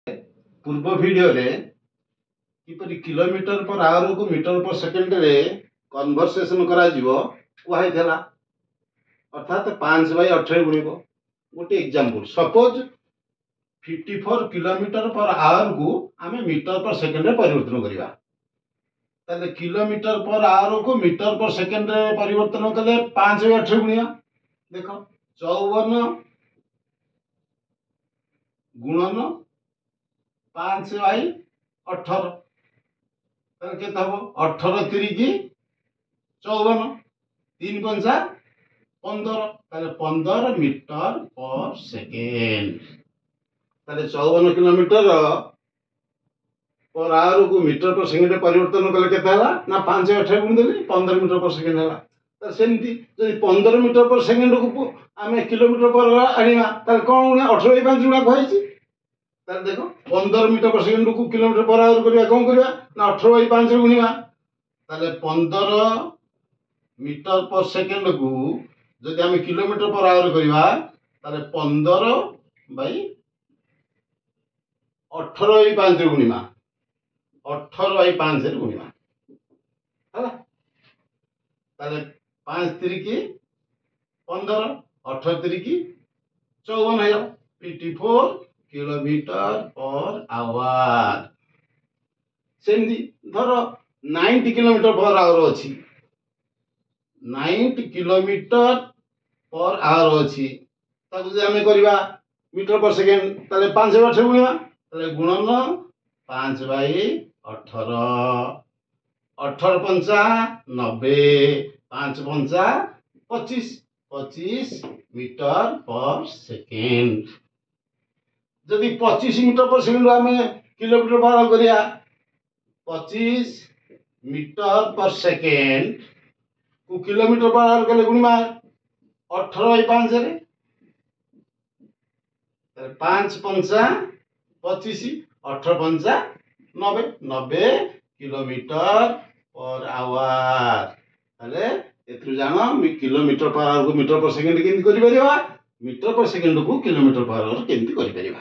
पूर्व वीडियो रे किपरि kilometre per hour को मीटर पर सेकेंड रे कन्वर्सेशन करा जीवो कुहाई थेला अर्थात 5/18 गुणिबो। गोटे example suppose 54 kilometre per hour को आमे मीटर पर सेकेंड रे परिवर्तन करिवा ताले किलोमीटर पर आवर को मीटर पर सेकेंड रे परिवर्तन कले 5/18 गुणिया देखो 54 गुणन 5/18 ताले केते हबो 18 3 54 3 पंचा 15 ताले 15 मीटर पर सेकेंड ताले 54 किलोमीटर पर आवर को मीटर पर सेकेंड परिवर्तन कले केते हला ना 5/18 गुण देली 15 मीटर पर सेकेंड हला। त सेमती जदि 15 मीटर पर सेकेंड को आमे किलोमीटर पर आनिमा ताले कोन गुणा 18/5 गुणा कहैछि ताले देखो 15 मीटर पर सेकेंड को किलोमीटर पर आवर करिया कोन करिया ना 18/5 गुणिबा ताले 15 मीटर पर सेकेंड को जदि आमे किलोमीटर पर आवर करिवा ताले 15/18/5 गुणिमा 18/5 रे गुणिमा हला ताले 5 3 की 15 18 3 की 54 है 54 किलोमीटर पर आवर। सेमती धरो 90 किलोमीटर पर आवर अछि 90 किलोमीटर पर आवर अछि ताकु जे हमें करबा मीटर पर सेकेंड ताले 5/18 गुणिबा ताले गुणन 5/18 18 पंचा 90 5 पंचा 25 25 मीटर पर सेकेंड जदि 25 मीटर पर सेकेंड आमे किलोमीटर पर करिया 25 मीटर पर सेकेंड को किलोमीटर पर आवर कले गुणिमा 18/5 रे 5 पंचा 25 18 पंचा 90 90 किलोमीटर पर आवर ताले एथु जानो किलोमीटर पर आवर को मीटर पर सेकेंड केंति करि परिबा मीटर पर सेकेंड को किलोमीटर पर आवर केंति करि परिबा।